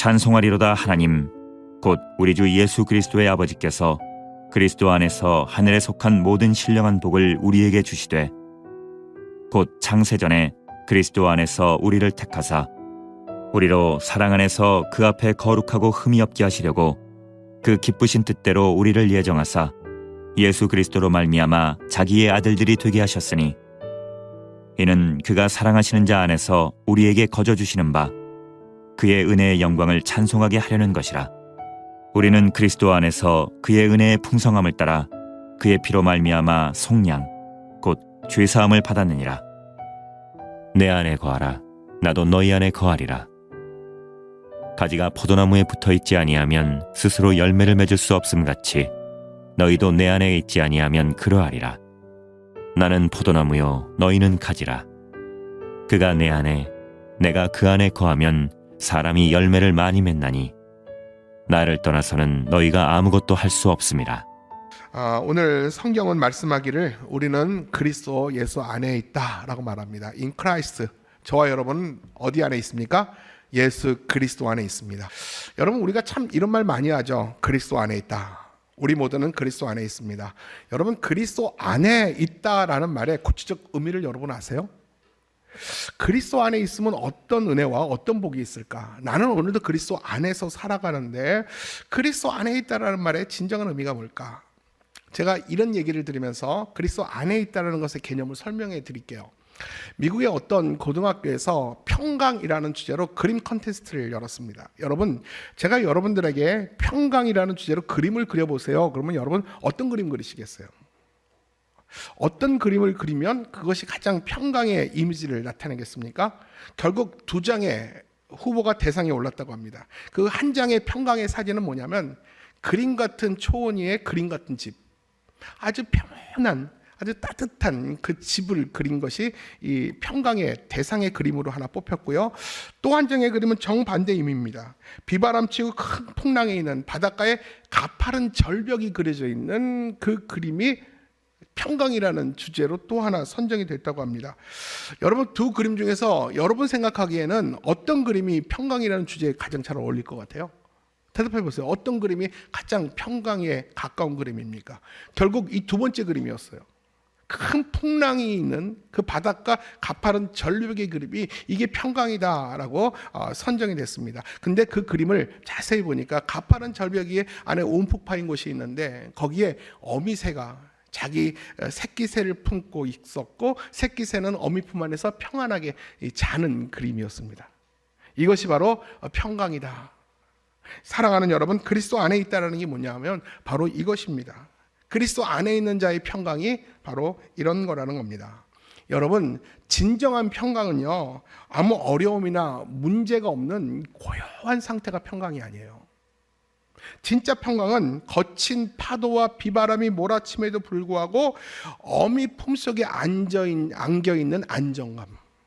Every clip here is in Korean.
찬송하리로다 하나님 곧 우리 주 예수 그리스도의 아버지께서 그리스도 안에서 하늘에 속한 모든 신령한 복을 우리에게 주시되 곧 창세전에 그리스도 안에서 우리를 택하사 우리로 사랑 안에서 그 앞에 거룩하고 흠이 없게 하시려고 그 기쁘신 뜻대로 우리를 예정하사 예수 그리스도로 말미암아 자기의 아들들이 되게 하셨으니 이는 그가 사랑하시는 자 안에서 우리에게 거저 주시는 바 그의 은혜의 영광을 찬송하게 하려는 것이라. 우리는 그리스도 안에서 그의 은혜의 풍성함을 따라 그의 피로 말미암아 속량 곧 죄사함을 받았느니라. 내 안에 거하라. 나도 너희 안에 거하리라. 가지가 포도나무에 붙어있지 아니하면 스스로 열매를 맺을 수 없음 같이 너희도 내 안에 있지 아니하면 그러하리라. 나는 포도나무요 너희는 가지라. 그가 내 안에 내가 그 안에 거하면 사람이 열매를 많이 맺나니 나를 떠나서는 너희가 아무것도 할 수 없음이라. 오늘 성경은 말씀하기를 우리는 그리스도 예수 안에 있다라고 말합니다. In Christ. 저와 여러분은 어디 안에 있습니까? 예수 그리스도 안에 있습니다. 여러분, 우리가 참 이런 말 많이 하죠. 그리스도 안에 있다. 우리 모두는 그리스도 안에 있습니다. 여러분, 그리스도 안에 있다라는 말의 구체적 의미를 여러분 아세요? 그리스도 안에 있으면 어떤 은혜와 어떤 복이 있을까? 나는 오늘도 그리스도 안에서 살아가는데 그리스도 안에 있다라는 말의 진정한 의미가 뭘까? 제가 이런 얘기를 드리면서 그리스도 안에 있다라는 것의 개념을 설명해 드릴게요. 미국의 어떤 고등학교에서 평강이라는 주제로 그림 컨테스트를 열었습니다. 여러분, 제가 여러분들에게 평강이라는 주제로 그림을 그려보세요. 그러면 여러분 어떤 그림 그리시겠어요? 어떤 그림을 그리면 그것이 가장 평강의 이미지를 나타내겠습니까? 결국 2장의 후보가 대상에 올랐다고 합니다. 그 한 장의 평강의 사진은 뭐냐면 그림 같은 초원 위에 그림 같은 집, 아주 편안한 아주 따뜻한 그 집을 그린 것이 이 평강의 대상의 그림으로 하나 뽑혔고요. 또 한 장의 그림은 정반대 의미입니다. 비바람치고 큰 풍랑에 있는 바닷가에 가파른 절벽이 그려져 있는 그 그림이 평강이라는 주제로 또 하나 선정이 됐다고 합니다. 여러분, 두 그림 중에서 여러분 생각하기에는 어떤 그림이 평강이라는 주제에 가장 잘 어울릴 것 같아요? 대답해 보세요. 어떤 그림이 가장 평강에 가까운 그림입니까? 결국 이 두 번째 그림이었어요. 큰 풍랑이 있는 그 바닷가 가파른 절벽의 그림이 이게 평강이다라고 선정이 됐습니다. 근데 그 그림을 자세히 보니까 가파른 절벽 위에 안에 움푹 파인 곳이 있는데 거기에 어미새가 자기 새끼새를 품고 있었고 새끼새는 어미 품 안에서 평안하게 자는 그림이었습니다. 이것이 바로 평강이다. 사랑하는 여러분, 그리스도 안에 있다는 게 뭐냐면 바로 이것입니다. 그리스도 안에 있는 자의 평강이 바로 이런 거라는 겁니다. 여러분, 진정한 평강은요, 아무 어려움이나 문제가 없는 고요한 상태가 평강이 아니에요. 진짜 평강은 거친 파도와 비바람이 몰아침에도 불구하고 어미 품속에 안겨있는 안정감,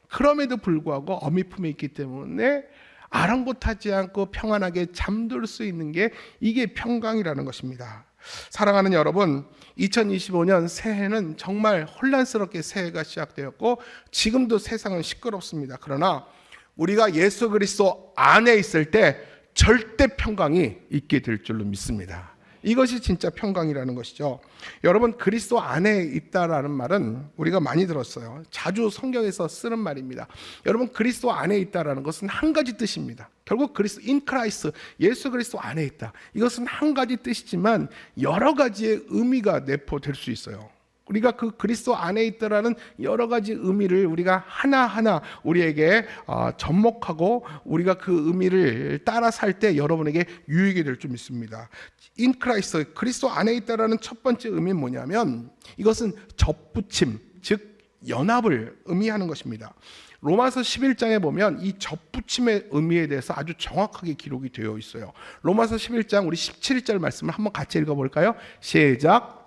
그럼에도 불구하고 어미 품에 있기 때문에 아랑곳하지 않고 평안하게 잠들 수 있는 게 이게 평강이라는 것입니다. 사랑하는 여러분, 2025년 새해는 정말 혼란스럽게 새해가 시작되었고 지금도 세상은 시끄럽습니다. 그러나 우리가 예수 그리스도 안에 있을 때 절대 평강이 있게 될 줄로 믿습니다. 이것이 진짜 평강이라는 것이죠. 여러분, 그리스도 안에 있다라는 말은 우리가 많이 들었어요. 자주 성경에서 쓰는 말입니다. 여러분, 그리스도 안에 있다라는 것은 한 가지 뜻입니다. 결국 그리스도 in Christ, 예수 그리스도 안에 있다. 이것은 한 가지 뜻이지만 여러 가지의 의미가 내포될 수 있어요. 우리가 그 그리스도 안에 있다라는 여러 가지 의미를 우리가 하나하나 우리에게 접목하고 우리가 그 의미를 따라 살 때 여러분에게 유익이 될 줄 믿습니다. In Christ, 그리스도 안에 있다라는 첫 번째 의미는 뭐냐면 이것은 접붙임, 즉 연합을 의미하는 것입니다. 로마서 11장에 보면 이 접붙임의 의미에 대해서 아주 정확하게 기록이 되어 있어요. 로마서 11장 우리 17절 말씀을 한번 같이 읽어볼까요? 시작.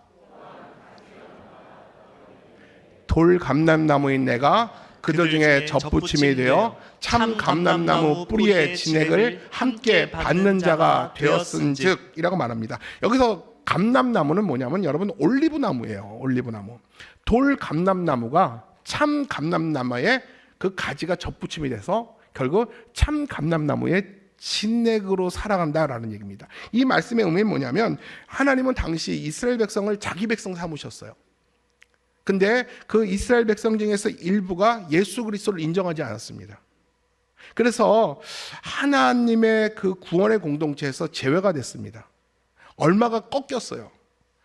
돌 감람나무인 내가 그들 중에 접붙임이 되어 참 감람나무 뿌리의 진액을 함께 받는 자가 되었은즉 이라고 말합니다. 여기서 감람나무는 뭐냐면 여러분 올리브나무예요. 올리브나무. 돌 감람나무가 참 감람나무에 그 가지가 접붙임이 돼서 결국 참 감람나무의 진액으로 살아간다라는 얘기입니다. 이 말씀의 의미는 뭐냐면 하나님은 당시 이스라엘 백성을 자기 백성 삼으셨어요. 근데 그 이스라엘 백성 중에서 일부가 예수 그리스도를 인정하지 않았습니다. 그래서 하나님의 그 구원의 공동체에서 제외가 됐습니다. 얼마가 꺾였어요.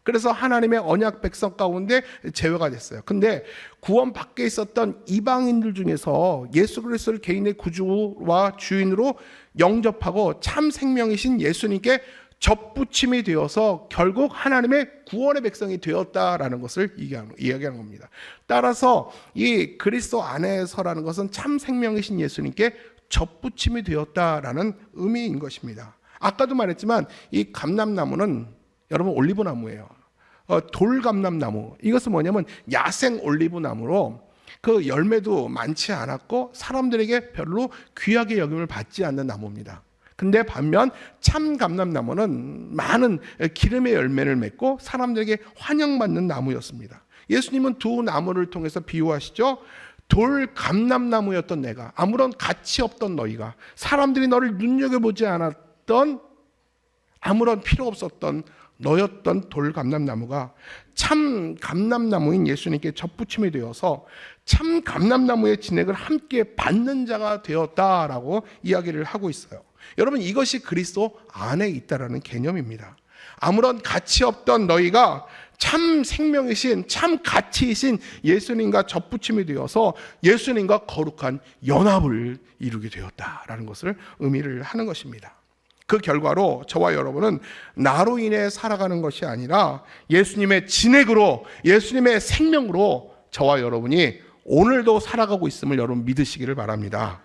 그래서 하나님의 언약 백성 가운데 제외가 됐어요. 근데 구원 밖에 있었던 이방인들 중에서 예수 그리스도를 개인의 구주와 주인으로 영접하고 참 생명이신 예수님께 접붙임이 되어서 결국 하나님의 구원의 백성이 되었다라는 것을 이야기하는 겁니다. 따라서 이 그리스도 안에서라는 것은 참 생명이신 예수님께 접붙임이 되었다라는 의미인 것입니다. 아까도 말했지만 이 감람나무는 여러분 올리브나무예요. 돌감람나무. 이것은 뭐냐면 야생 올리브나무로 그 열매도 많지 않았고 사람들에게 별로 귀하게 여김을 받지 않는 나무입니다. 근데 반면 참 감람나무는 많은 기름의 열매를 맺고 사람들에게 환영받는 나무였습니다. 예수님은 두 나무를 통해서 비유하시죠. 돌 감람나무였던 내가, 아무런 가치 없던 너희가, 사람들이 너를 눈여겨보지 않았던, 아무런 필요 없었던 너였던 돌 감람나무가 참 감람나무인 예수님께 접붙임이 되어서 참 감람나무의 진액을 함께 받는 자가 되었다라고 이야기를 하고 있어요. 여러분, 이것이 그리스도 안에 있다라는 개념입니다. 아무런 가치 없던 너희가 참 생명이신, 참 가치이신 예수님과 접붙임이 되어서 예수님과 거룩한 연합을 이루게 되었다라는 것을 의미를 하는 것입니다. 그 결과로 저와 여러분은 나로 인해 살아가는 것이 아니라 예수님의 진액으로, 예수님의 생명으로 저와 여러분이 오늘도 살아가고 있음을 여러분 믿으시기를 바랍니다.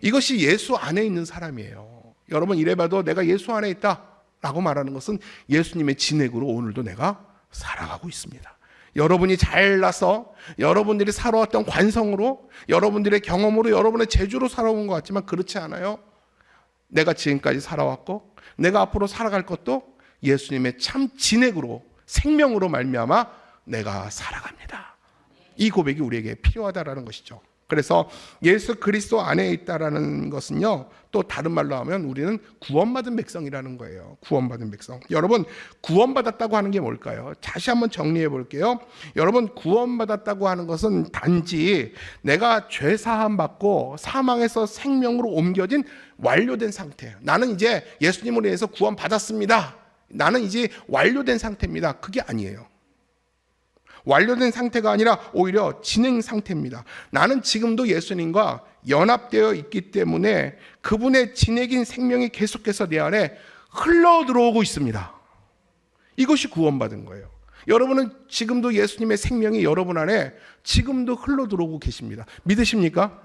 이것이 예수 안에 있는 사람이에요. 여러분, 이래봐도 내가 예수 안에 있다 라고 말하는 것은 예수님의 진액으로 오늘도 내가 살아가고 있습니다. 여러분이 잘나서 여러분들이 살아왔던 관성으로, 여러분들의 경험으로, 여러분의 재주로 살아온 것 같지만 그렇지 않아요. 내가 지금까지 살아왔고 내가 앞으로 살아갈 것도 예수님의 참 진액으로, 생명으로 말미암아 내가 살아갑니다. 이 고백이 우리에게 필요하다라는 것이죠. 그래서 예수 그리스도 안에 있다라는 것은요, 또 다른 말로 하면 우리는 구원받은 백성이라는 거예요. 구원받은 백성. 여러분, 구원받았다고 하는 게 뭘까요? 다시 한번 정리해 볼게요. 여러분, 구원받았다고 하는 것은 단지 내가 죄 사함 받고 사망에서 생명으로 옮겨진 완료된 상태. 나는 이제 예수님으로 인해서 구원받았습니다. 나는 이제 완료된 상태입니다. 그게 아니에요. 완료된 상태가 아니라 오히려 진행 상태입니다. 나는 지금도 예수님과 연합되어 있기 때문에 그분의 진액인 생명이 계속해서 내 안에 흘러 들어오고 있습니다. 이것이 구원받은 거예요. 여러분은 지금도 예수님의 생명이 여러분 안에 지금도 흘러 들어오고 계십니다. 믿으십니까?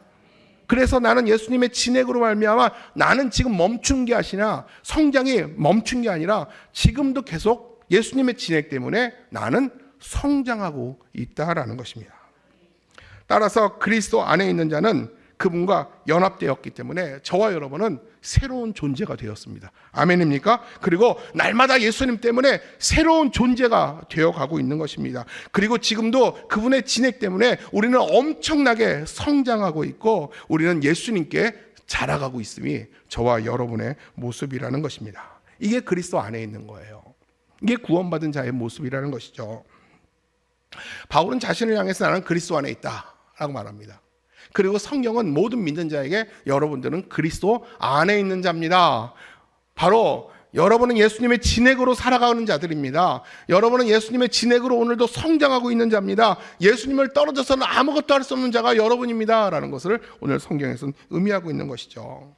그래서 나는 예수님의 진액으로 말미암아 나는 지금 멈춘 게 아니라, 성장이 멈춘 게 아니라 지금도 계속 예수님의 진액 때문에 나는 성장하고 있다라는 것입니다. 따라서 그리스도 안에 있는 자는 그분과 연합되었기 때문에 저와 여러분은 새로운 존재가 되었습니다. 아멘입니까? 그리고 날마다 예수님 때문에 새로운 존재가 되어가고 있는 것입니다. 그리고 지금도 그분의 진액 때문에 우리는 엄청나게 성장하고 있고 우리는 예수님께 자라가고 있음이 저와 여러분의 모습이라는 것입니다. 이게 그리스도 안에 있는 거예요. 이게 구원받은 자의 모습이라는 것이죠. 바울은 자신을 향해서 나는 그리스도 안에 있다라고 말합니다. 그리고 성경은 모든 믿는 자에게 여러분들은 그리스도 안에 있는 자입니다. 바로 여러분은 예수님의 진액으로 살아가는 자들입니다. 여러분은 예수님의 진액으로 오늘도 성장하고 있는 자입니다. 예수님을 떨어져서는 아무것도 할 수 없는 자가 여러분입니다 라는 것을 오늘 성경에서는 의미하고 있는 것이죠.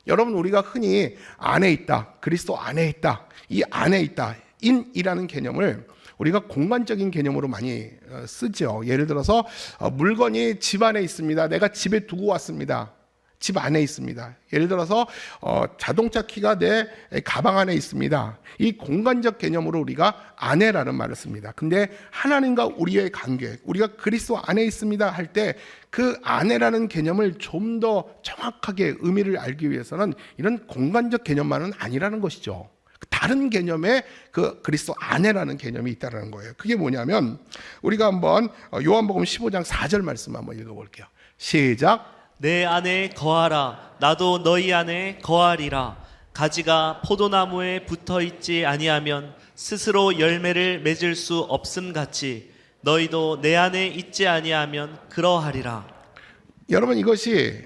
여러분, 우리가 흔히 안에 있다, 그리스도 안에 있다, 이 안에 있다, 인이라는 개념을 우리가 공간적인 개념으로 많이 쓰죠. 예를 들어서 물건이 집 안에 있습니다. 내가 집에 두고 왔습니다. 집 안에 있습니다. 예를 들어서 자동차 키가 내 가방 안에 있습니다. 이 공간적 개념으로 우리가 안에라는 말을 씁니다. 근데 하나님과 우리의 관계, 우리가 그리스도 안에 있습니다 할 때 그 안에라는 개념을 좀 더 정확하게 의미를 알기 위해서는 이런 공간적 개념만은 아니라는 것이죠. 다른 개념의 그 그리스도 안에라는 개념이 있다는 거예요. 그게 뭐냐면 우리가 한번 요한복음 15장 4절 말씀 한번 읽어볼게요. 시작. 내 안에 거하라. 나도 너희 안에 거하리라. 가지가 포도나무에 붙어 있지 아니하면 스스로 열매를 맺을 수 없음 같이 너희도 내 안에 있지 아니하면 그러하리라. 여러분 이것이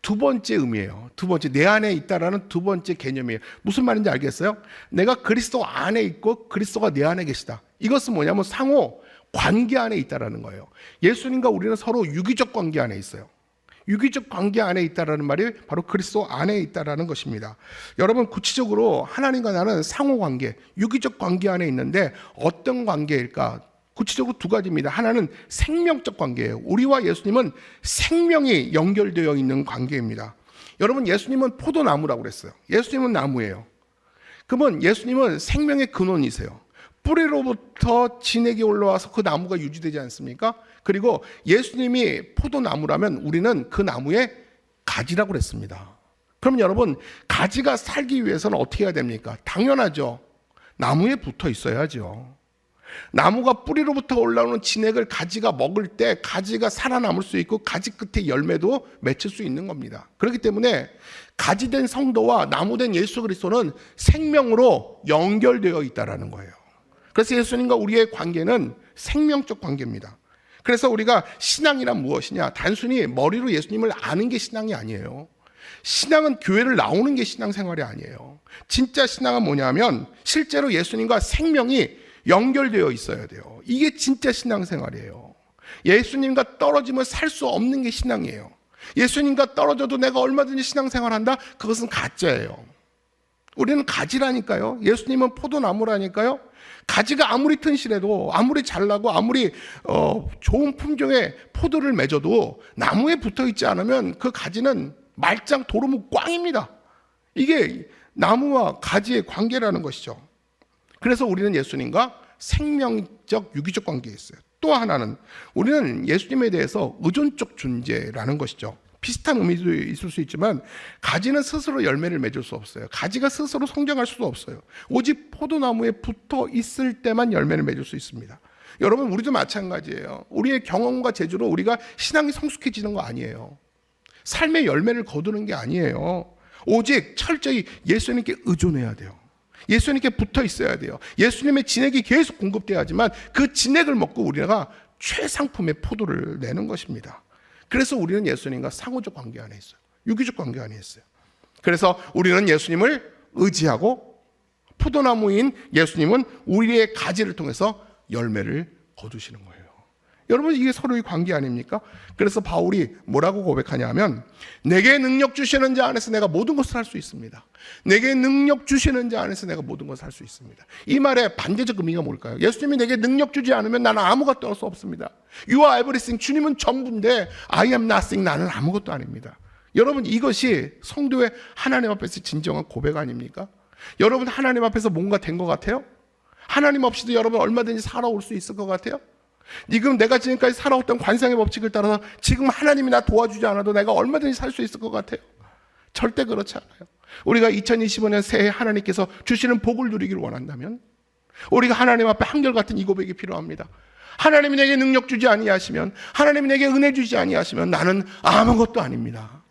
두 번째 의미예요. 두 번째, 내 안에 있다라는 두 번째 개념이에요. 무슨 말인지 알겠어요? 내가 그리스도 안에 있고 그리스도가 내 안에 계시다. 이것은 뭐냐면 상호 관계 안에 있다라는 거예요. 예수님과 우리는 서로 유기적 관계 안에 있어요. 유기적 관계 안에 있다라는 말이 바로 그리스도 안에 있다라는 것입니다. 여러분 구체적으로 하나님과 나는 상호 관계, 유기적 관계 안에 있는데 어떤 관계일까? 구체적으로 두 가지입니다. 하나는 생명적 관계예요. 우리와 예수님은 생명이 연결되어 있는 관계입니다. 여러분 예수님은 포도나무라고 그랬어요. 예수님은 나무예요. 그러면 예수님은 생명의 근원이세요. 뿌리로부터 진액이 올라와서 그 나무가 유지되지 않습니까? 그리고 예수님이 포도나무라면 우리는 그 나무의 가지라고 그랬습니다. 그럼 여러분 가지가 살기 위해서는 어떻게 해야 됩니까? 당연하죠. 나무에 붙어 있어야죠. 나무가 뿌리로부터 올라오는 진액을 가지가 먹을 때 가지가 살아남을 수 있고 가지 끝에 열매도 맺힐 수 있는 겁니다. 그렇기 때문에 가지된 성도와 나무된 예수 그리스도는 생명으로 연결되어 있다는 거예요. 그래서 예수님과 우리의 관계는 생명적 관계입니다. 그래서 우리가 신앙이란 무엇이냐? 단순히 머리로 예수님을 아는 게 신앙이 아니에요. 신앙은 교회를 나오는 게 신앙생활이 아니에요. 진짜 신앙은 뭐냐면 실제로 예수님과 생명이 연결되어 있어야 돼요. 이게 진짜 신앙생활이에요. 예수님과 떨어지면 살 수 없는 게 신앙이에요. 예수님과 떨어져도 내가 얼마든지 신앙생활한다? 그것은 가짜예요. 우리는 가지라니까요. 예수님은 포도나무라니까요. 가지가 아무리 튼실해도 아무리 잘나고 아무리 좋은 품종의 포도를 맺어도 나무에 붙어있지 않으면 그 가지는 말짱 도루묵 꽝입니다. 이게 나무와 가지의 관계라는 것이죠. 그래서 우리는 예수님과 생명적 유기적 관계에 있어요. 또 하나는 우리는 예수님에 대해서 의존적 존재라는 것이죠. 비슷한 의미도 있을 수 있지만 가지는 스스로 열매를 맺을 수 없어요. 가지가 스스로 성장할 수도 없어요. 오직 포도나무에 붙어 있을 때만 열매를 맺을 수 있습니다. 여러분 우리도 마찬가지예요. 우리의 경험과 재주로 우리가 신앙이 성숙해지는 거 아니에요. 삶의 열매를 거두는 게 아니에요. 오직 철저히 예수님께 의존해야 돼요. 예수님께 붙어 있어야 돼요. 예수님의 진액이 계속 공급돼야지만 그 진액을 먹고 우리가 최상품의 포도를 내는 것입니다. 그래서 우리는 예수님과 상호적 관계 안에 있어요. 유기적 관계 안에 있어요. 그래서 우리는 예수님을 의지하고 포도나무인 예수님은 우리의 가지를 통해서 열매를 거두시는 거예요. 여러분 이게 서로의 관계 아닙니까? 그래서 바울이 뭐라고 고백하냐면 내게 능력 주시는 자 안에서 내가 모든 것을 할 수 있습니다. 내게 능력 주시는 자 안에서 내가 모든 것을 할 수 있습니다. 이 말의 반대적 의미가 뭘까요? 예수님이 내게 능력 주지 않으면 나는 아무것도 할 수 없습니다. You are everything. 주님은 전부인데 I am nothing. 나는 아무것도 아닙니다. 여러분 이것이 성도의 하나님 앞에서 진정한 고백 아닙니까? 여러분 하나님 앞에서 뭔가 된 것 같아요? 하나님 없이도 여러분 얼마든지 살아올 수 있을 것 같아요? 지금 내가 지금까지 살아왔던 관상의 법칙을 따라서 지금 하나님이 나 도와주지 않아도 내가 얼마든지 살 수 있을 것 같아요? 절대 그렇지 않아요. 우리가 2025년 새해 하나님께서 주시는 복을 누리기를 원한다면 우리가 하나님 앞에 한결같은 이 고백이 필요합니다. 하나님이 내게 능력 주지 아니하시면, 하나님이 내게 은혜 주지 아니하시면 나는 아무것도 아닙니다.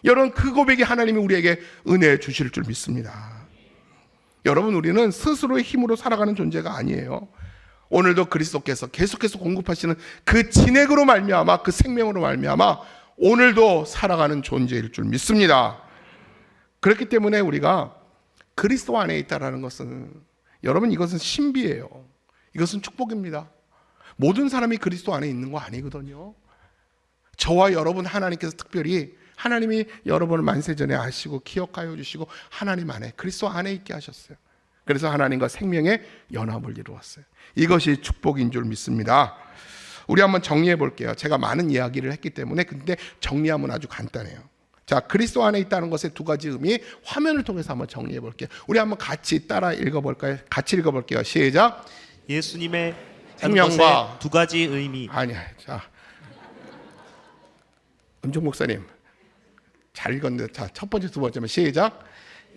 여러분 그 고백이 하나님이 우리에게 은혜 주실 줄 믿습니다. 여러분 우리는 스스로의 힘으로 살아가는 존재가 아니에요. 오늘도 그리스도께서 계속해서 공급하시는 그 진액으로 말미암아, 그 생명으로 말미암아 오늘도 살아가는 존재일 줄 믿습니다. 그렇기 때문에 우리가 그리스도 안에 있다라는 것은 여러분 이것은 신비예요. 이것은 축복입니다. 모든 사람이 그리스도 안에 있는 거 아니거든요. 저와 여러분 하나님께서 특별히 하나님이 여러분을 만세전에 아시고 기억하여 주시고 하나님 안에 그리스도 안에 있게 하셨어요. 그래서 하나님과 생명의 연합을 이루었어요. 이것이 축복인 줄 믿습니다. 우리 한번 정리해 볼게요. 제가 많은 이야기를 했기 때문에 근데 정리하면 아주 간단해요. 자, 그리스도 안에 있다는 것의 두 가지 의미 화면을 통해서 한번 정리해 볼게요. 우리 한번 같이 따라 읽어볼까요? 같이 읽어볼게요. 시작. 예수님의 생명과 두 가지 의미. 아니야. 자, 은종 목사님 잘 읽었는데 자, 첫 번째 두 번째면 시작.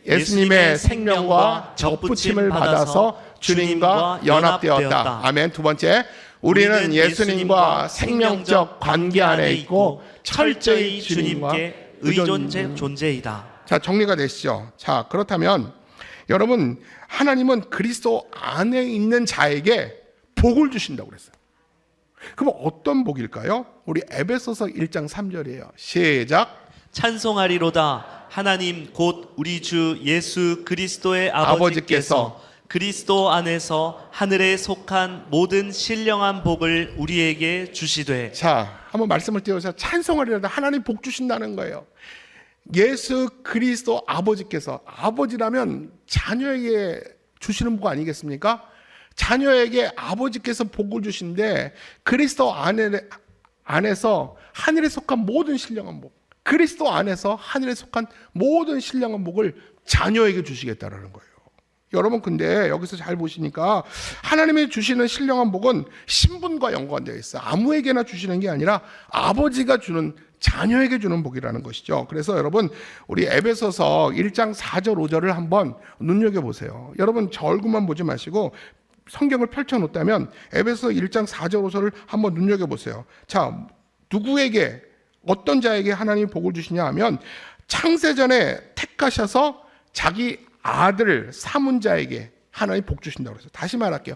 예수님의 생명과 접붙임을 받아서 주님과 연합되었다. 아멘. 두 번째, 우리는 예수님과 생명적 관계 안에 있고 철저히 주님께 의존 존재이다. 자, 정리가 되시죠? 자, 그렇다면 여러분, 하나님은 그리스도 안에 있는 자에게 복을 주신다고 그랬어요. 그럼 어떤 복일까요? 우리 에베소서 1장 3절이에요. 시작. 찬송하리로다 하나님 곧 우리 주 예수 그리스도의 아버지께서 그리스도 안에서 하늘에 속한 모든 신령한 복을 우리에게 주시되. 자, 한번 말씀을 띄워서 찬송하리로다 하나님 복 주신다는 거예요. 예수 그리스도 아버지께서, 아버지라면 자녀에게 주시는 복 아니겠습니까? 자녀에게 아버지께서 복을 주신데 그리스도 안에서 하늘에 속한 모든 신령한 복, 그리스도 안에서 하늘에 속한 모든 신령한 복을 자녀에게 주시겠다라는 거예요. 여러분, 근데 여기서 잘 보시니까 하나님이 주시는 신령한 복은 신분과 연관되어 있어요. 아무에게나 주시는 게 아니라 아버지가 주는, 자녀에게 주는 복이라는 것이죠. 그래서 여러분, 우리 에베소서 1장 4절 5절을 한번 눈여겨보세요. 여러분, 저 얼굴만 보지 마시고 성경을 펼쳐놓다면 에베소서 1장 4절 5절을 한번 눈여겨보세요. 자, 누구에게, 어떤 자에게 하나님이 복을 주시냐 하면 창세전에 택하셔서 자기 아들을 삼은 자에게 하나님이 복 주신다고 그랬어요. 다시 말할게요.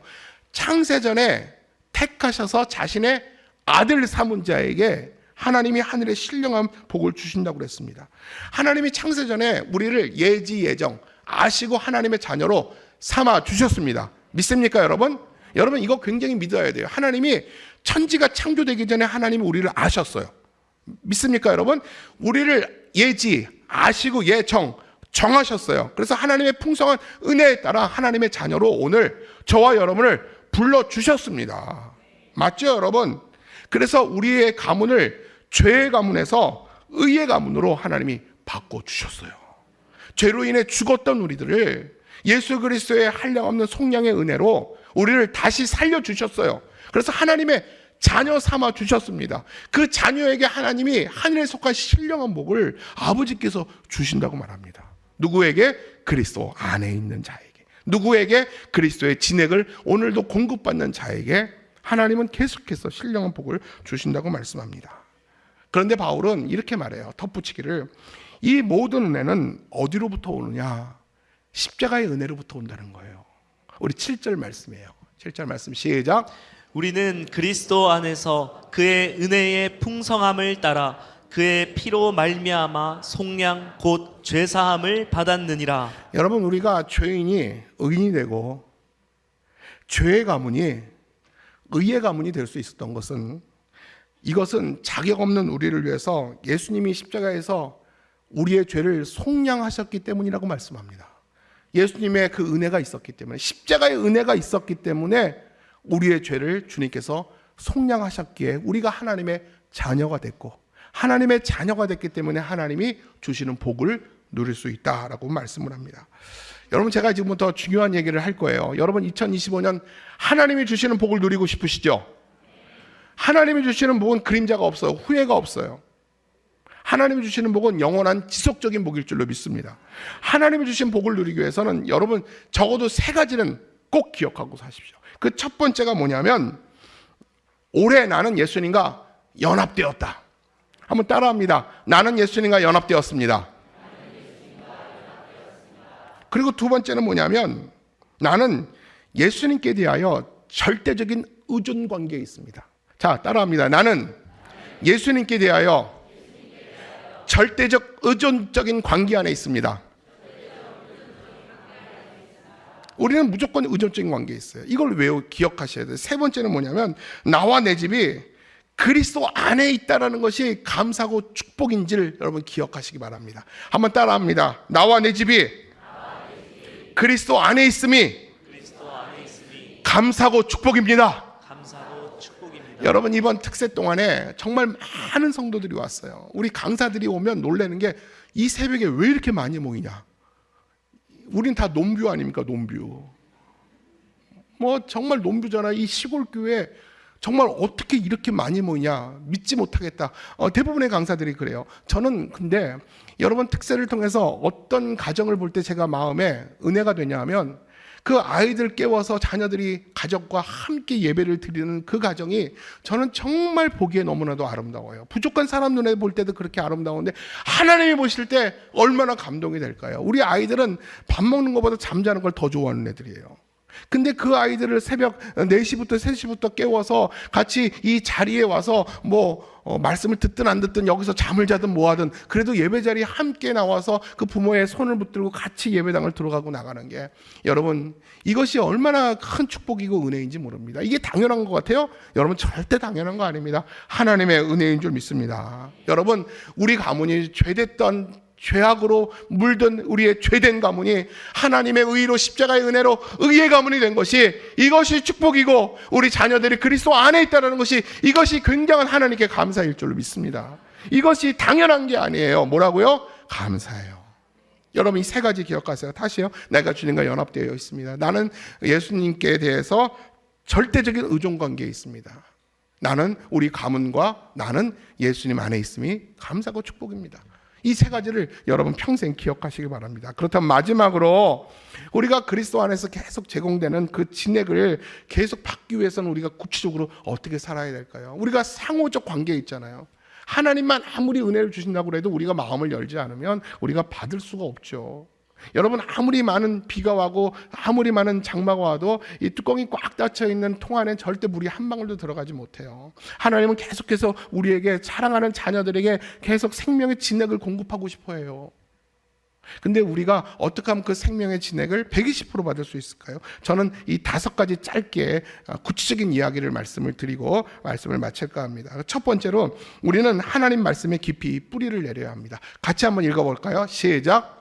창세전에 택하셔서 자신의 아들을 삼은 자에게 하나님이 하늘의 신령한 복을 주신다고 그랬습니다. 하나님이 창세전에 우리를 예지예정 아시고 하나님의 자녀로 삼아 주셨습니다. 믿습니까, 여러분? 여러분, 이거 굉장히 믿어야 돼요. 하나님이 천지가 창조되기 전에 하나님이 우리를 아셨어요. 믿습니까, 여러분? 우리를 예지 아시고 예정 정하셨어요. 그래서 하나님의 풍성한 은혜에 따라 하나님의 자녀로 오늘 저와 여러분을 불러주셨습니다. 맞죠, 여러분? 그래서 우리의 가문을 죄의 가문에서 의의 가문으로 하나님이 바꿔주셨어요. 죄로 인해 죽었던 우리들을 예수 그리스도의 한량없는 속량의 은혜로 우리를 다시 살려주셨어요. 그래서 하나님의 자녀 삼아 주셨습니다. 그 자녀에게 하나님이 하늘에 속한 신령한 복을 아버지께서 주신다고 말합니다. 누구에게? 그리스도 안에 있는 자에게. 누구에게? 그리스도의 진액을 오늘도 공급받는 자에게 하나님은 계속해서 신령한 복을 주신다고 말씀합니다. 그런데 바울은 이렇게 말해요. 덧붙이기를, 이 모든 은혜는 어디로부터 오느냐? 십자가의 은혜로부터 온다는 거예요. 우리 7절 말씀이에요. 7절 말씀 시작. 우리는 그리스도 안에서 그의 은혜의 풍성함을 따라 그의 피로 말미암아 속량 곧 죄사함을 받았느니라. 여러분, 우리가 죄인이 의인이 되고 죄의 가문이 의의 가문이 될 수 있었던 것은, 이것은 자격 없는 우리를 위해서 예수님이 십자가에서 우리의 죄를 속량하셨기 때문이라고 말씀합니다. 예수님의 그 은혜가 있었기 때문에, 십자가의 은혜가 있었기 때문에 우리의 죄를 주님께서 속량하셨기에 우리가 하나님의 자녀가 됐고, 하나님의 자녀가 됐기 때문에 하나님이 주시는 복을 누릴 수 있다라고 말씀을 합니다. 여러분, 제가 지금부터 중요한 얘기를 할 거예요. 여러분, 2025년 하나님이 주시는 복을 누리고 싶으시죠? 하나님이 주시는 복은 그림자가 없어요. 후회가 없어요. 하나님이 주시는 복은 영원한 지속적인 복일 줄로 믿습니다. 하나님이 주신 복을 누리기 위해서는 여러분 적어도 3가지는 꼭 기억하고 사십시오. 그 첫 번째가 뭐냐면, 올해 나는 예수님과 연합되었다. 한번 따라합니다. 나는 예수님과 연합되었습니다. 그리고 두 번째는 뭐냐면, 나는 예수님께 대하여 절대적인 의존 관계에 있습니다. 자, 따라합니다. 나는 예수님께 대하여 절대적 의존적인 관계 안에 있습니다. 우리는 무조건 의존적인 관계에 있어요. 이걸 기억하셔야 돼요. 세 번째는 뭐냐면, 나와 내 집이 그리스도 안에 있다는 것이 감사고 축복인지를 여러분 기억하시기 바랍니다. 한번 따라합니다. 나와 내 집이 그리스도 안에 있음이 감사고 축복입니다. 여러분, 이번 특세 동안에 정말 많은 성도들이 왔어요. 우리 강사들이 오면 놀라는 게, 이 새벽에 왜 이렇게 많이 모이냐? 우린 다 논뷰 아닙니까? 논뷰. 뭐 정말 논뷰잖아. 이 시골 교회 정말 어떻게 이렇게 많이 모이냐? 믿지 못하겠다. 대부분의 강사들이 그래요. 저는 근데 여러분, 특세를 통해서 어떤 가정을 볼 때 제가 마음에 은혜가 되냐 하면, 그 아이들 깨워서 자녀들이 가족과 함께 예배를 드리는 그 가정이 저는 정말 보기에 너무나도 아름다워요. 부족한 사람 눈에 볼 때도 그렇게 아름다운데 하나님이 보실 때 얼마나 감동이 될까요? 우리 아이들은 밥 먹는 것보다 잠자는 걸 더 좋아하는 애들이에요. 근데 그 아이들을 새벽 4시부터 3시부터 깨워서 같이 이 자리에 와서 말씀을 듣든 안 듣든 여기서 잠을 자든 뭐 하든 그래도 예배 자리에 함께 나와서 그 부모의 손을 붙들고 같이 예배당을 들어가고 나가는 게 여러분 이것이 얼마나 큰 축복이고 은혜인지 모릅니다. 이게 당연한 것 같아요? 여러분 절대 당연한 거 아닙니다. 하나님의 은혜인 줄 믿습니다. 여러분 우리 가문이 죄됐던 죄악으로 물든 우리의 죄된 가문이 하나님의 의로 십자가의 은혜로 의의 가문이 된 것이 이것이 축복이고 우리 자녀들이 그리스도 안에 있다는 것이 이것이 굉장한 하나님께 감사일 줄로 믿습니다. 이것이 당연한 게 아니에요. 뭐라고요? 감사해요. 여러분 이 세 가지 기억하세요. 다시요. 내가 주님과 연합되어 있습니다. 나는 예수님께 대해서 절대적인 의존관계에 있습니다. 나는 우리 가문과 나는 예수님 안에 있음이 감사고 축복입니다. 이 세 가지를 여러분 평생 기억하시기 바랍니다. 그렇다면 마지막으로 우리가 그리스도 안에서 계속 제공되는 그 진액을 계속 받기 위해서는 우리가 구체적으로 어떻게 살아야 될까요? 우리가 상호적 관계에 있잖아요. 하나님만 아무리 은혜를 주신다고 해도 우리가 마음을 열지 않으면 우리가 받을 수가 없죠. 여러분 아무리 많은 비가 와고 아무리 많은 장마가 와도 이 뚜껑이 꽉 닫혀 있는 통 안에 절대 물이 한 방울도 들어가지 못해요. 하나님은 계속해서 우리에게 사랑하는 자녀들에게 계속 생명의 진액을 공급하고 싶어 해요. 근데 우리가 어떻게 하면 그 생명의 진액을 120% 받을 수 있을까요? 저는 이 5가지 짧게 구체적인 이야기를 말씀을 드리고 말씀을 마칠까 합니다. 첫 번째로 우리는 하나님 말씀에 깊이 뿌리를 내려야 합니다. 같이 한번 읽어볼까요? 시작.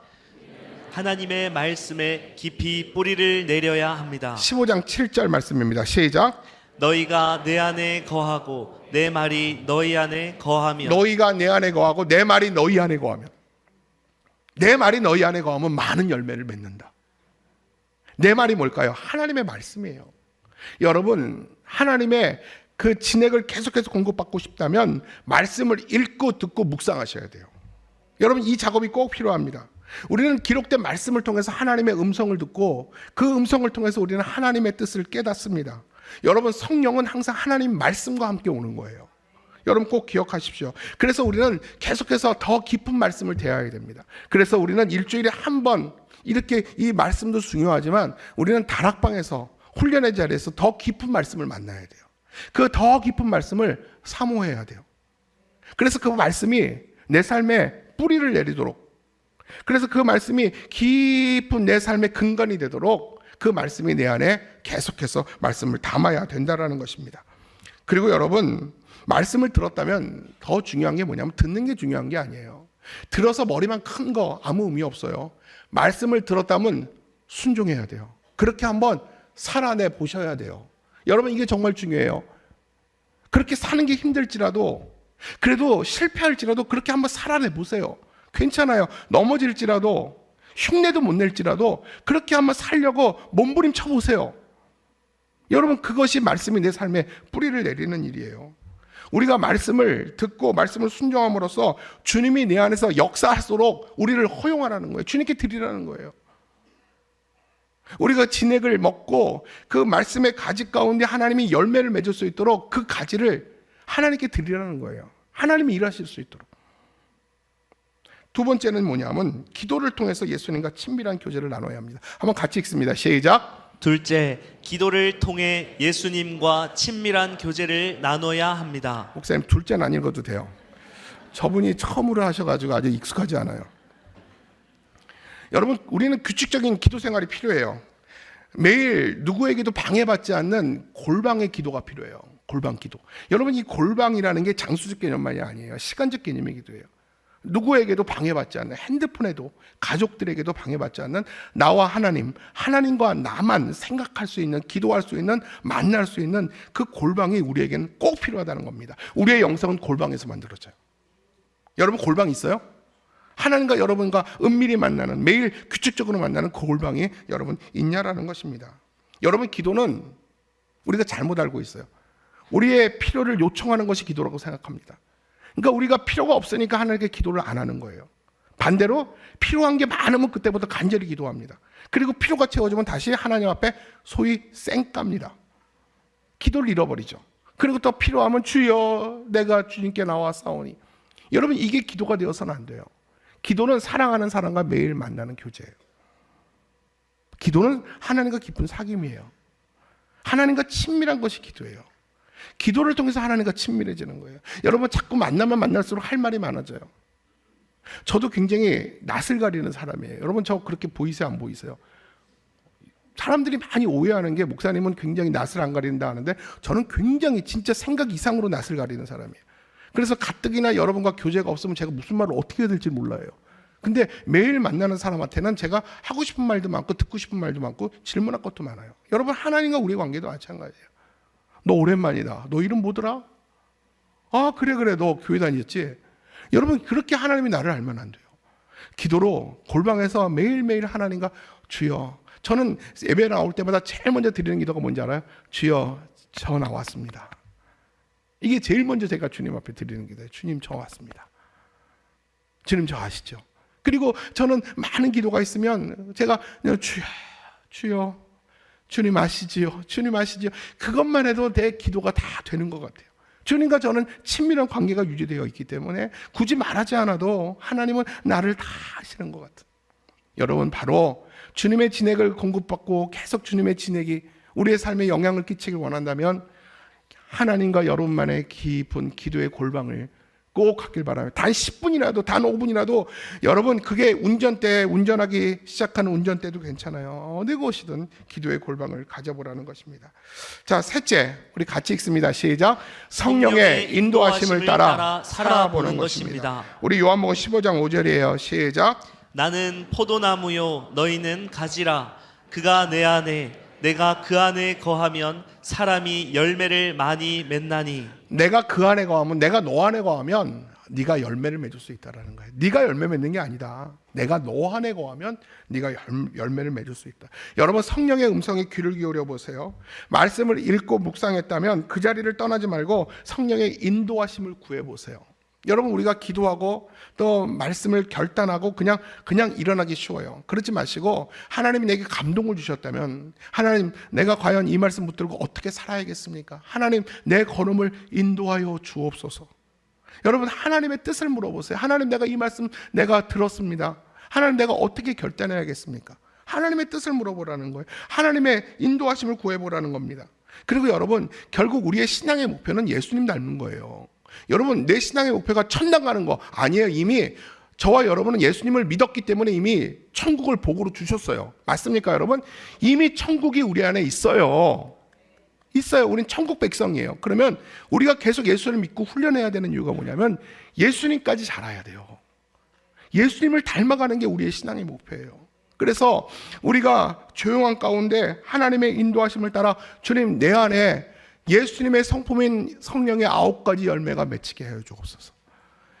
하나님의 말씀에 깊이 뿌리를 내려야 합니다. 15장 7절 말씀입니다. 시작. 너희가 내 안에 거하고 내 말이 너희 안에 거하면 너희가 내 안에 거하고 내 말이 너희 안에 거하면 내 말이 너희 안에 거하면 많은 열매를 맺는다. 내 말이 뭘까요? 하나님의 말씀이에요. 여러분 하나님의 그 진액을 계속해서 공급받고 싶다면 말씀을 읽고 듣고 묵상하셔야 돼요. 여러분 이 작업이 꼭 필요합니다. 우리는 기록된 말씀을 통해서 하나님의 음성을 듣고 그 음성을 통해서 우리는 하나님의 뜻을 깨닫습니다. 여러분 성령은 항상 하나님 말씀과 함께 오는 거예요. 여러분 꼭 기억하십시오. 그래서 우리는 계속해서 더 깊은 말씀을 대해야 됩니다. 그래서 우리는 일주일에 한 번 이렇게 이 말씀도 중요하지만 우리는 다락방에서 훈련의 자리에서 더 깊은 말씀을 만나야 돼요. 그 더 깊은 말씀을 사모해야 돼요. 그래서 그 말씀이 내 삶에 뿌리를 내리도록 그래서 그 말씀이 깊은 내 삶의 근간이 되도록 그 말씀이 내 안에 계속해서 말씀을 담아야 된다는 것입니다. 그리고 여러분 말씀을 들었다면 더 중요한 게 뭐냐면 듣는 게 중요한 게 아니에요. 들어서 머리만 큰 거 아무 의미 없어요. 말씀을 들었다면 순종해야 돼요. 그렇게 한번 살아내 보셔야 돼요. 여러분 이게 정말 중요해요. 그렇게 사는 게 힘들지라도 그래도 실패할지라도 그렇게 한번 살아내 보세요. 괜찮아요. 넘어질지라도 흉내도 못 낼지라도 그렇게 한번 살려고 몸부림 쳐보세요. 여러분 그것이 말씀이 내 삶에 뿌리를 내리는 일이에요. 우리가 말씀을 듣고 말씀을 순종함으로써 주님이 내 안에서 역사하도록 우리를 허용하라는 거예요. 주님께 드리라는 거예요. 우리가 진액을 먹고 그 말씀의 가지 가운데 하나님이 열매를 맺을 수 있도록 그 가지를 하나님께 드리라는 거예요. 하나님이 일하실 수 있도록. 두 번째는 뭐냐면 기도를 통해서 예수님과 친밀한 교제를 나눠야 합니다. 한번 같이 읽습니다. 시작. 둘째, 기도를 통해 예수님과 친밀한 교제를 나눠야 합니다. 목사님 둘째는 안 읽어도 돼요. 저분이 처음으로 하셔가지고 아주 익숙하지 않아요. 여러분 우리는 규칙적인 기도 생활이 필요해요. 매일 누구에게도 방해받지 않는 골방의 기도가 필요해요. 골방 기도. 여러분 이 골방이라는 게 장수적 개념만이 아니에요. 시간적 개념이기도 해요. 누구에게도 방해받지 않는, 핸드폰에도 가족들에게도 방해받지 않는 나와 하나님, 하나님과 나만 생각할 수 있는, 기도할 수 있는, 만날 수 있는 그 골방이 우리에게는 꼭 필요하다는 겁니다. 우리의 영성은 골방에서 만들어져요. 여러분 골방 있어요? 하나님과 여러분과 은밀히 만나는, 매일 규칙적으로 만나는 그 골방이 여러분 있냐라는 것입니다. 여러분 기도는 우리가 잘못 알고 있어요. 우리의 필요를 요청하는 것이 기도라고 생각합니다. 그러니까 우리가 필요가 없으니까 하나님께 기도를 안 하는 거예요. 반대로 필요한 게 많으면 그때부터 간절히 기도합니다. 그리고 피로가 채워지면 다시 하나님 앞에 소위 쌩깝니다. 기도를 잃어버리죠. 그리고 또 필요하면 주여 내가 주님께 나와 싸우니. 여러분 이게 기도가 되어서는 안 돼요. 기도는 사랑하는 사람과 매일 만나는 교제예요. 기도는 하나님과 깊은 사귐이에요. 하나님과 친밀한 것이 기도예요. 기도를 통해서 하나님과 친밀해지는 거예요. 여러분 자꾸 만나면 만날수록 할 말이 많아져요. 저도 굉장히 낯을 가리는 사람이에요. 여러분 저 그렇게 보이세요? 안 보이세요? 사람들이 많이 오해하는 게 목사님은 굉장히 낯을 안 가린다 하는데 저는 굉장히 진짜 생각 이상으로 낯을 가리는 사람이에요. 그래서 가뜩이나 여러분과 교제가 없으면 제가 무슨 말을 어떻게 해야 될지 몰라요. 근데 매일 만나는 사람한테는 제가 하고 싶은 말도 많고 듣고 싶은 말도 많고 질문할 것도 많아요. 여러분 하나님과 우리 관계도 마찬가지예요. 너 오랜만이다. 너 이름 뭐더라? 아 그래 너 교회 다녔지? 여러분 그렇게 하나님이 나를 알면 안 돼요. 기도로 골방에서 매일매일 하나님과 주여, 저는 예배 나올 때마다 제일 먼저 드리는 기도가 뭔지 알아요? 주여 저 나왔습니다. 이게 제일 먼저 제가 주님 앞에 드리는 기도예요. 주님 저 왔습니다. 주님 저 아시죠? 그리고 저는 많은 기도가 있으면 제가 주여 주님 아시지요? 주님 아시지요? 그것만 해도 내 기도가 다 되는 것 같아요. 주님과 저는 친밀한 관계가 유지되어 있기 때문에 굳이 말하지 않아도 하나님은 나를 다 아시는 것 같아요. 여러분 바로 주님의 진액을 공급받고 계속 주님의 진액이 우리의 삶에 영향을 끼치길 원한다면 하나님과 여러분만의 깊은 기도의 골방을 꼭 갖길 바라요. 단 10분이라도 단 5분이라도 여러분 그게 운전하기 시작하는 운전대도 괜찮아요. 어느 곳이든 기도의 골방을 가져보라는 것입니다. 자, 셋째 우리 같이 읽습니다. 시작. 성령의 인도하심을 따라 살아보는 것입니다. 우리 요한복음 15장 5절이에요. 시작. 나는 포도나무요 너희는 가지라. 그가 내 안에 내가 그 안에 거하면 사람이 열매를 많이 맺나니. 내가 그 안에 거하면, 내가 너 안에 거하면 네가 열매를 맺을 수 있다라는 거예요. 네가 열매 맺는 게 아니다. 내가 너 안에 거하면 네가 열매를 맺을 수 있다. 여러분 성령의 음성에 귀를 기울여 보세요. 말씀을 읽고 묵상했다면 그 자리를 떠나지 말고 성령의 인도하심을 구해 보세요. 여러분 우리가 기도하고 또 말씀을 결단하고 그냥 일어나기 쉬워요. 그러지 마시고 하나님이 내게 감동을 주셨다면 하나님 내가 과연 이 말씀 붙들고 어떻게 살아야겠습니까? 하나님 내 걸음을 인도하여 주옵소서. 여러분 하나님의 뜻을 물어보세요. 하나님 내가 이 말씀 내가 들었습니다. 하나님 내가 어떻게 결단해야겠습니까? 하나님의 뜻을 물어보라는 거예요. 하나님의 인도하심을 구해보라는 겁니다. 그리고 여러분 결국 우리의 신앙의 목표는 예수님 닮는 거예요. 여러분 내 신앙의 목표가 천당 가는 거 아니에요. 이미 저와 여러분은 예수님을 믿었기 때문에 이미 천국을 복으로 주셨어요. 맞습니까 여러분? 이미 천국이 우리 안에 있어요. 우린 천국 백성이에요. 그러면 우리가 계속 예수를 믿고 훈련해야 되는 이유가 뭐냐면 예수님까지 자라야 돼요. 예수님을 닮아가는 게 우리의 신앙의 목표예요. 그래서 우리가 조용한 가운데 하나님의 인도하심을 따라 주님 내 안에 예수님의 성품인 성령의 9가지 열매가 맺히게 하여 주옵소서.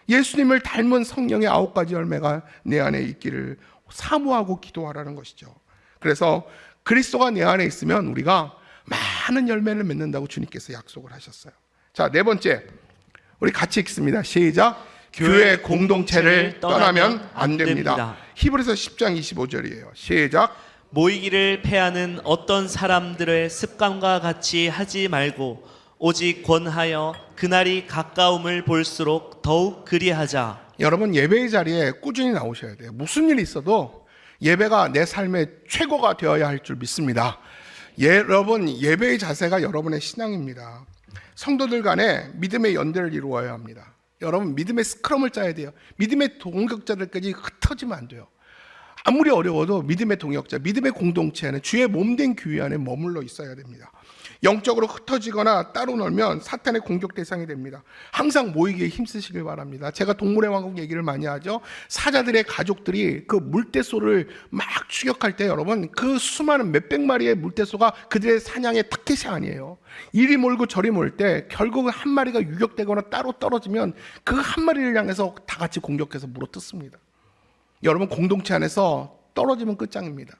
예수님을 닮은 성령의 9가지 열매가 내 안에 있기를 사모하고 기도하라는 것이죠. 그래서 그리스도가 내 안에 있으면 우리가 많은 열매를 맺는다고 주님께서 약속을 하셨어요. 자, 네 번째 우리 같이 읽습니다. 시작. 교회 공동체를 떠나면 안 됩니다. 히브리서 10장 25절이에요. 시작. 모이기를 패하는 어떤 사람들의 습관과 같이 하지 말고 오직 권하여 그날이 가까움을 볼수록 더욱 그리하자. 여러분 예배의 자리에 꾸준히 나오셔야 돼요. 무슨 일이 있어도 예배가 내 삶의 최고가 되어야 할 줄 믿습니다. 여러분 예배의 자세가 여러분의 신앙입니다. 성도들 간에 믿음의 연대를 이루어야 합니다. 여러분 믿음의 스크럼을 짜야 돼요. 믿음의 동역자들까지 흩어지면 안 돼요. 아무리 어려워도 믿음의 동역자, 믿음의 공동체 안에 주의 몸된 교회 안에 머물러 있어야 됩니다. 영적으로 흩어지거나 따로 놀면 사탄의 공격 대상이 됩니다. 항상 모이기에 힘쓰시길 바랍니다. 제가 동물의 왕국 얘기를 많이 하죠. 사자들의 가족들이 그 물대소를 막 추격할 때 여러분 그 수많은 몇백 마리의 물대소가 그들의 사냥의 타켓이 아니에요. 이리 몰고 저리 몰 때 결국은 한 마리가 유격되거나 따로 떨어지면 그 한 마리를 향해서 다 같이 공격해서 물어뜯습니다. 여러분 공동체 안에서 떨어지면 끝장입니다.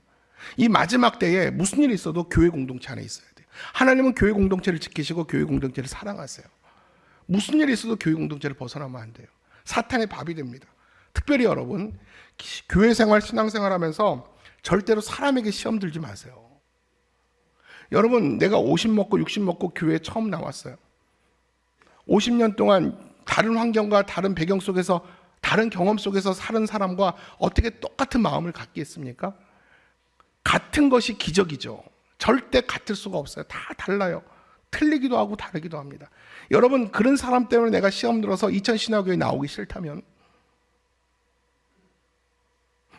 이 마지막 때에 무슨 일이 있어도 교회 공동체 안에 있어야 돼요. 하나님은 교회 공동체를 지키시고 교회 공동체를 사랑하세요. 무슨 일이 있어도 교회 공동체를 벗어나면 안 돼요. 사탄의 밥이 됩니다. 특별히 여러분 교회 생활, 신앙생활 하면서 절대로 사람에게 시험 들지 마세요. 여러분, 내가 50 먹고 60 먹고 교회에 처음 나왔어요. 50년 동안 다른 환경과 다른 배경 속에서, 다른 경험 속에서 사는 사람과 어떻게 똑같은 마음을 갖겠습니까? 같은 것이 기적이죠. 절대 같을 수가 없어요. 다 달라요. 틀리기도 하고 다르기도 합니다. 여러분, 그런 사람 때문에 내가 시험 들어서 이천신화교회 나오기 싫다면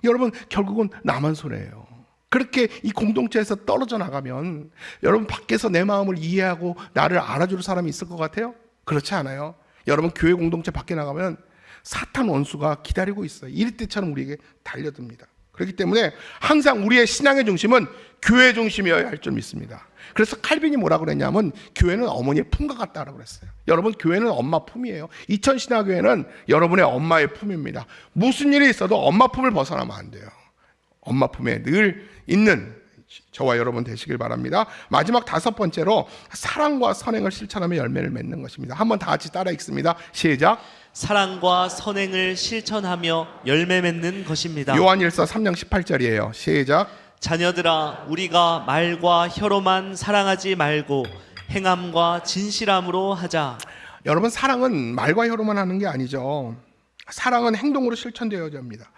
여러분, 결국은 나만 손해예요. 그렇게 이 공동체에서 떨어져 나가면 여러분, 밖에서 내 마음을 이해하고 나를 알아줄 사람이 있을 것 같아요? 그렇지 않아요. 여러분, 교회 공동체 밖에 나가면 사탄 원수가 기다리고 있어요. 이럴 때처럼 우리에게 달려듭니다. 그렇기 때문에 항상 우리의 신앙의 중심은 교회 중심이어야 할 줄 믿습니다. 그래서 칼빈이 뭐라고 그랬냐면, 교회는 어머니의 품과 같다라고 그랬어요. 여러분, 교회는 엄마 품이에요. 이천신화교회는 여러분의 엄마의 품입니다. 무슨 일이 있어도 엄마 품을 벗어나면 안 돼요. 엄마 품에 늘 있는 저와 여러분 되시길 바랍니다. 마지막 5번째로 사랑과 선행을 실천하며 열매를 맺는 것입니다. 한번 다 같이 따라 읽습니다. 시작. 사랑과 선행을 실천하며 열매 맺는 것입니다. 요한일서 3장 18절이에요. 시작. 자녀들아, 우리가 말과 혀로만 사랑하지 말고 행함과 진실함으로 하자. 여러분, 사랑은 말과 혀로만 하는 게 아니죠. 사랑은 행동으로 실천되어야 합니다.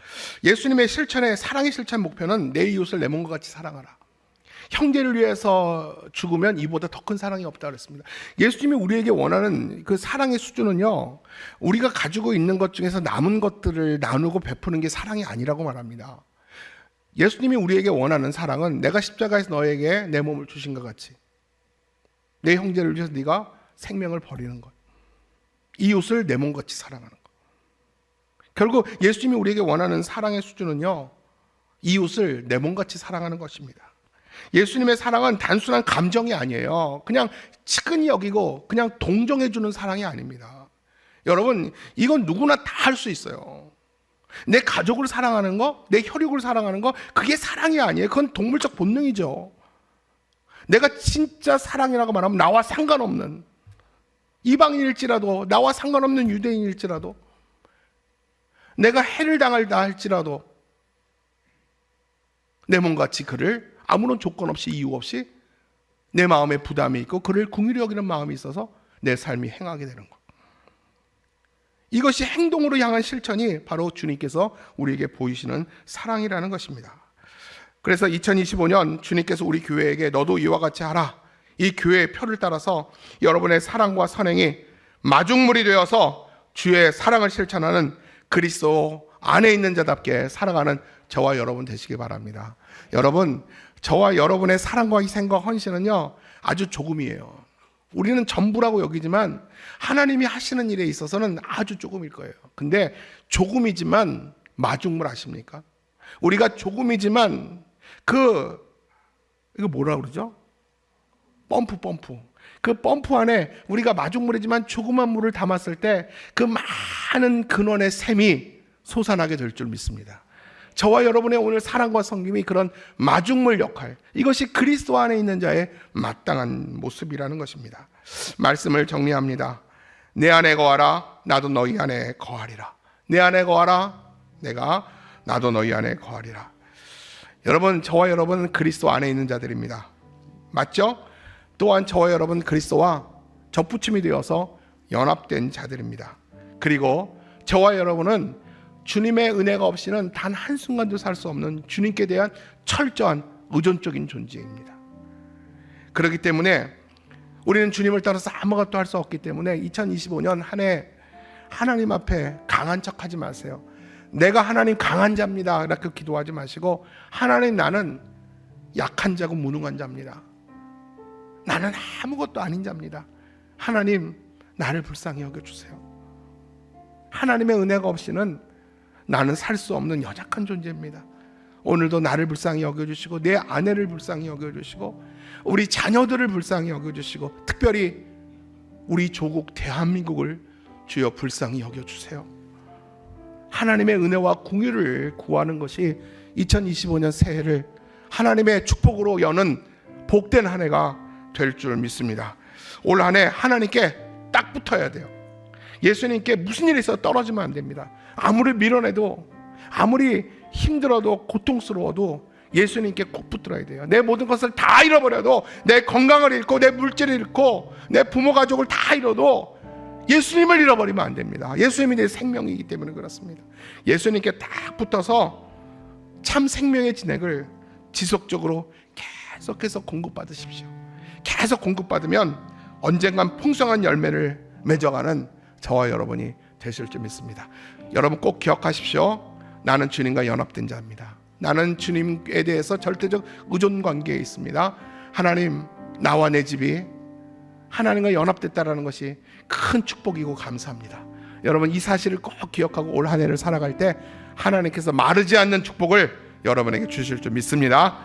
예수님의 실천의 사랑의 실천 목표는 내 이웃을 내 몸과 같이 사랑하라. 형제를 위해서 죽으면 이보다 더 큰 사랑이 없다 그랬습니다. 예수님이 우리에게 원하는 그 사랑의 수준은요, 우리가 가지고 있는 것 중에서 남은 것들을 나누고 베푸는 게 사랑이 아니라고 말합니다. 예수님이 우리에게 원하는 사랑은 내가 십자가에서 너에게 내 몸을 주신 것 같이 내 형제를 위해서 네가 생명을 버리는 것, 이웃을 내 몸같이 사랑하는 것. 결국 예수님이 우리에게 원하는 사랑의 수준은요, 이웃을 내 몸같이 사랑하는 것입니다. 예수님의 사랑은 단순한 감정이 아니에요. 그냥 치근히 여기고 그냥 동정해주는 사랑이 아닙니다. 여러분, 이건 누구나 다 할 수 있어요. 내 가족을 사랑하는 거, 내 혈육을 사랑하는 거, 그게 사랑이 아니에요. 그건 동물적 본능이죠. 내가 진짜 사랑이라고 말하면 나와 상관없는, 이방인일지라도, 나와 상관없는 유대인일지라도, 내가 해를 당할다 할지라도 내 몸같이 그를 아무런 조건 없이, 이유 없이 내 마음에 부담이 있고 그를 긍휼히 여기는 마음이 있어서 내 삶이 행하게 되는 것. 이것이 행동으로 향한 실천이 바로 주님께서 우리에게 보이시는 사랑이라는 것입니다. 그래서 2025년 주님께서 우리 교회에게 너도 이와 같이 하라, 이 교회의 표를 따라서 여러분의 사랑과 선행이 마중물이 되어서 주의 사랑을 실천하는 그리스도 안에 있는 자답게 살아가는 저와 여러분 되시기 바랍니다. 여러분, 저와 여러분의 사랑과 희생과 헌신은요, 아주 조금이에요. 우리는 전부라고 여기지만 하나님이 하시는 일에 있어서는 아주 조금일 거예요. 근데 조금이지만 마중물 아십니까? 우리가 조금이지만 이거 뭐라 그러죠? 펌프. 그 펌프 안에 우리가 마중물이지만 조그만 물을 담았을 때 그 많은 근원의 샘이 솟아나게 될 줄 믿습니다. 저와 여러분의 오늘 사랑과 섬김이 그런 마중물 역할, 이것이 그리스도 안에 있는 자의 마땅한 모습이라는 것입니다. 말씀을 정리합니다. 내 안에 거하라, 나도 너희 안에 거하리라. 내 안에 거하라, 나도 너희 안에 거하리라. 여러분, 저와 여러분은 그리스도 안에 있는 자들입니다. 맞죠? 또한 저와 여러분 그리스도와 접붙임이 되어서 연합된 자들입니다. 그리고 저와 여러분은 주님의 은혜가 없이는 단 한순간도 살 수 없는 주님께 대한 철저한 의존적인 존재입니다. 그렇기 때문에 우리는 주님을 따라서 아무것도 할 수 없기 때문에 2025년 한 해 하나님 앞에 강한 척하지 마세요. 내가 하나님 강한 자입니다 이렇게 기도하지 마시고, 하나님, 나는 약한 자고 무능한 자입니다. 나는 아무것도 아닌 자입니다. 하나님, 나를 불쌍히 여겨주세요. 하나님의 은혜가 없이는 나는 살 수 없는 연약한 존재입니다. 오늘도 나를 불쌍히 여겨주시고, 내 아내를 불쌍히 여겨주시고, 우리 자녀들을 불쌍히 여겨주시고, 특별히 우리 조국 대한민국을 주여 불쌍히 여겨주세요. 하나님의 은혜와 공유를 구하는 것이 2025년 새해를 하나님의 축복으로 여는 복된 한 해가 될 줄 믿습니다. 올 한 해 하나님께 딱 붙어야 돼요. 예수님께 무슨 일이 있어도 떨어지면 안 됩니다. 아무리 밀어내도, 아무리 힘들어도, 고통스러워도 예수님께 꼭 붙들어야 돼요. 내 모든 것을 다 잃어버려도, 내 건강을 잃고 내 물질을 잃고 내 부모 가족을 다 잃어도 예수님을 잃어버리면 안 됩니다. 예수님이 내 생명이기 때문에 그렇습니다. 예수님께 딱 붙어서 참 생명의 진액을 지속적으로 계속해서 공급받으십시오. 계속 공급받으면 언젠간 풍성한 열매를 맺어가는 저와 여러분이 되실 줄 믿습니다. 여러분 꼭 기억하십시오. 나는 주님과 연합된 자입니다. 나는 주님에 대해서 절대적 의존 관계에 있습니다. 하나님, 나와 내 집이 하나님과 연합됐다라는 것이 큰 축복이고 감사합니다. 여러분 이 사실을 꼭 기억하고 올 한 해를 살아갈 때 하나님께서 마르지 않는 축복을 여러분에게 주실 줄 믿습니다.